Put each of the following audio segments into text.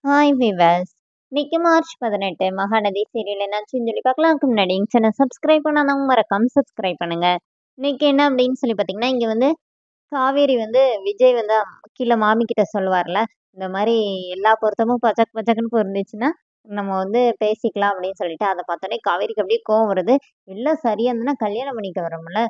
Hi விவஸ். இன்னைக்கு March 18 Mahanadi serial என்னாச்சுன்னு சொல்லி பார்க்கலாம்க்கு முன்னாடி சேனல் சப்ஸ்கிரைப் பண்ணாதவங்க மறக்காம சப்ஸ்கிரைப் பண்ணுங்க. இன்னைக்கு என்ன அப்படின்னு சொல்லி பார்த்தீங்கன்னா, இங்க வந்து காவேரி வந்து விஜய் வந்து கீழே மாமி கிட்ட சொல்லுவார்ல, இந்த மாதிரி எல்லா பொருத்தமும் பச்சக் பச்சக்குன்னு பொருந்துச்சுன்னா நம்ம வந்து பேசிக்கலாம் அப்படின்னு சொல்லிட்டு, அதை பார்த்தோன்னே காவேரிக்கு அப்படியே கோவம் வருது. எல்லாம் சரியா இருந்ததுன்னா கல்யாணம் பண்ணிக்க வரோம்ல,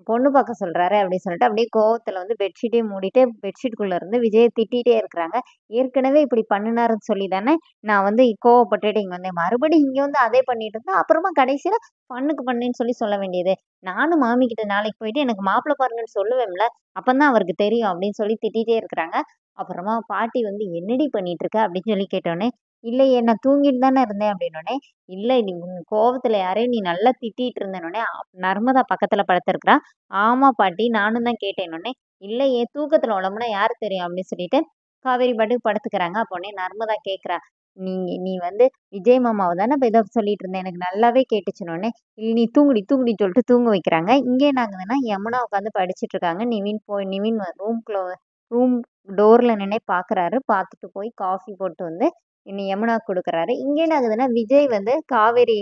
பொண்ணு பார்க்க சொல்றாரு அப்படின்னு சொல்லிட்டு அப்படியே கோவத்துல வந்து பெட்ஷீட்டே மூடிட்டு பெட்ஷீட்டுக்குள்ள இருந்து விஜயை திட்டிகிட்டே இருக்கிறாங்க. ஏற்கனவே இப்படி பண்ணினாருன்னு சொல்லி தானே நான் வந்து கோவப்பட்டுட்டு இங்க வந்தேன். மறுபடியும் இங்க வந்து அதே பண்ணிட்டு இருந்தா, அப்புறமா கடைசியில பண்ணுக்கு பண்ணுன்னு சொல்லி சொல்ல வேண்டியது. நானும் மாமி கிட்ட நாளைக்கு போயிட்டு எனக்கு மாப்பிள்ளை பாருங்கன்னு சொல்லுவேன்ல, அப்பதான் அவருக்கு தெரியும் அப்படின்னு சொல்லி திட்டிகிட்டே இருக்கிறாங்க. அப்புறமா பாட்டி வந்து என்னடி பண்ணிட்டு இருக்க அப்படின்னு சொல்லி கேட்டோன்னே, இல்லையே நான் தூங்கிட்டு தானே இருந்தேன் அப்படின்னோடனே, இல்லை நீ உன் கோவத்துல யாரையும் நீ நல்லா திட்டிட்டு இருந்தேனோடனே நர்மதா பக்கத்துல படுத்திருக்கிறா. ஆமா பாட்டி நானும் தான் கேட்டேனோடனே, இல்லையே தூக்கத்துல உழம்புனா யாரு தெரியும் அப்படின்னு சொல்லிட்டு காவேரி பாட்டுக்கு படுத்துக்கிறாங்க. அப்போனே நர்மதா கேட்குறா, நீ நீ வந்து விஜய் மாமாவை தானே இப்போ ஏதோ சொல்லிட்டு இருந்தேன் எனக்கு நல்லாவே கேட்டுச்சுனோடனே, இல்லை நீ தூங்குடி தூங்குடின்னு சொல்லிட்டு தூங்க வைக்கிறாங்க. இங்கே என்ன ஆகுதுன்னா யமுனா உட்காந்து படிச்சுட்டு இருக்காங்க. நிவின் ரூம் டோர்ல நின்னே பார்க்குறாரு. பார்த்துட்டு போய் காஃபி போட்டு வந்து இனி யமுனா கொடுக்குறாரு. இங்கே என்ன ஆகுதுன்னா விஜய் வந்து காவேரி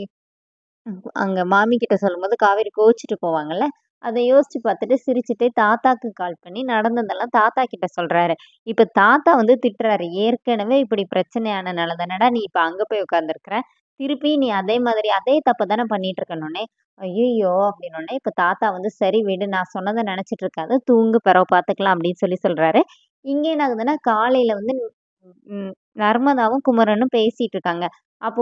அங்க மாமி கிட்ட சொல்லும்போது காவேரி கோவிச்சுட்டு போவாங்கல்ல, அதை யோசிச்சு பார்த்துட்டு சிரிச்சுட்டே தாத்தாக்கு கால் பண்ணி நடந்ததெல்லாம் தாத்தா கிட்ட சொல்றாரு. இப்ப தாத்தா வந்து திட்டுறாரு. ஏற்கனவே இப்படி பிரச்சனையானனால தானடா நீ இப்ப அங்க போய் உட்கார்ந்துருக்கிற. திருப்பி நீ அதே மாதிரி அதே தப்ப தானே பண்ணிட்டு இருக்கனோனே, ஐய்யய்யோ! அப்படின்னோனே, இப்ப தாத்தா வந்து சரி விடு நான் சொன்னத நினைச்சிட்டு இருக்காத. தூங்கு பிறவு பார்த்துக்கலாம் அப்படின்னு சொல்லி சொல்றாரு. இங்க என்ன ஆகுதுன்னா, காலையில வந்து ம் நர்மதாவும் குமரனும் பேசிட்டு இருக்காங்க. அப்போ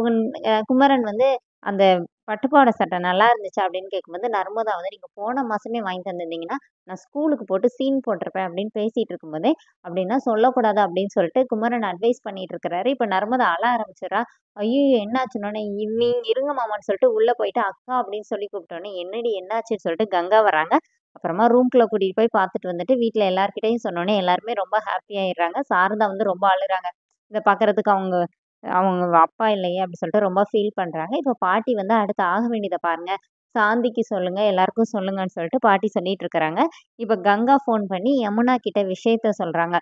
குமரன் வந்து அந்த பட்டுப்பாவாடை சட்டை நல்லா இருந்துச்சா அப்படின்னு கேட்கும்போது, நர்மதா வந்து நீங்க போன மாசமே வாங்கி தந்திருந்தீங்கன்னா, நான் ஸ்கூலுக்கு போட்டு சீன் போட்டிருப்பேன் அப்படின்னு பேசிட்டு இருக்கும்போதே, அப்படின்னா சொல்லக்கூடாது அப்படின்னு சொல்லிட்டு குமரன் அட்வைஸ் பண்ணிட்டு இருக்கிறாரு. இப்ப நர்மதா அழ ஆரம்பிச்சிடுறா. ஐய்யய்யோ! என்னாச்சுன்னோனே, நீங்க இருங்க மாமான்னு சொல்லிட்டு உள்ள போயிட்டு அக்கா அப்படின்னு சொல்லி கூப்பிட்டோனே, என்னடி என்னாச்சுன்னு சொல்லிட்டு கங்கா வராங்க. அப்புறமா ரூம்குள்ள கூட்டிட்டு போய் பார்த்துட்டு வந்துட்டு வீட்ல எல்லார்கிட்டயும் சொன்னோனே, எல்லாருமே ரொம்ப ஹாப்பி ஆயிடுறாங்க. சாரதா வந்து ரொம்ப அழுறாங்க. இத பார்க்கறதுக்கு அவங்க அவங்க அப்பா இல்லையே அப்படி சொல்லிட்டு ரொம்ப ஃபீல் பண்றாங்க. இப்ப பாட்டி வந்து அடுத்து ஆக வேண்டியத பாருங்க. சாந்திக்கு சொல்லுங்க, எல்லாருக்கும் சொல்லுங்கன்னு சொல்லிட்டு பாட்டி சொல்லிட்டு இருக்கிறாங்க. இப்ப கங்கா ஃபோன் பண்ணி யமுனா கிட்ட விஷயத்த சொல்றாங்க.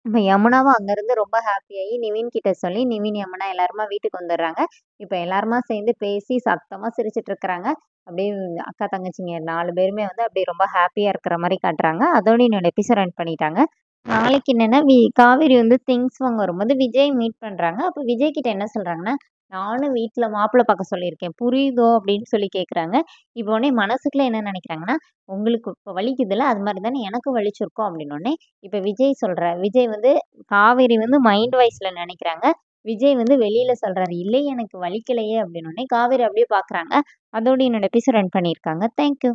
இப்ப யமுனாவும் அங்கருந்து ரொம்ப ஹாப்பியாயி நிவின் கிட்ட சொல்லி, நிவின், யமுனா எல்லாருமா வீட்டுக்கு வந்துடுறாங்க. இப்ப எல்லாருமா சேர்ந்து பேசி சத்தமா சிரிச்சுட்டு இருக்கிறாங்க. அப்படியே அக்கா, தங்கச்சிங்க 4 பேருமே வந்து அப்படியே ரொம்ப ஹாப்பியா இருக்கிற மாரி காட்டுறாங்க. அதோட என்னோட எபிசோட் ரன் பண்ணிட்டாங்க. நாளைக்கு என்னன்னா, காவேரி வந்து திங்ஸ் வாங்க வரும்போது விஜய் மீட் பண்றாங்க. அப்ப விஜய் கிட்ட என்ன சொல்றாங்கன்னா, "நானும் வீட்ல மாப்பிள்ளை பார்க்க சொல்லியிருக்கேன். புரியுதோ?" அப்படின்னு சொல்லி கேட்குறாங்க. இப்போ உடனே மனசுக்குள்ள என்ன நினைக்கிறாங்கன்னா, "உங்களுக்கு இப்ப வலிக்குதுல்ல, அது மாரி தானே எனக்கும் வலிச்சிருக்கும்." அப்படின்னோனே, இப்ப விஜய் வந்து காவேரி வந்து மைண்ட் வாய்ஸ்ல நினைக்கிறாங்க. விஜய் வந்து வெளியில சொல்றாரு, "இல்லை எனக்கு வலிக்கலையே." அப்படின்னோனே, காவேரி அப்படியே பார்க்குறாங்க. அதோட என்னோட எபிசோட் ரன் பண்ணியிருக்காங்க. Thank you.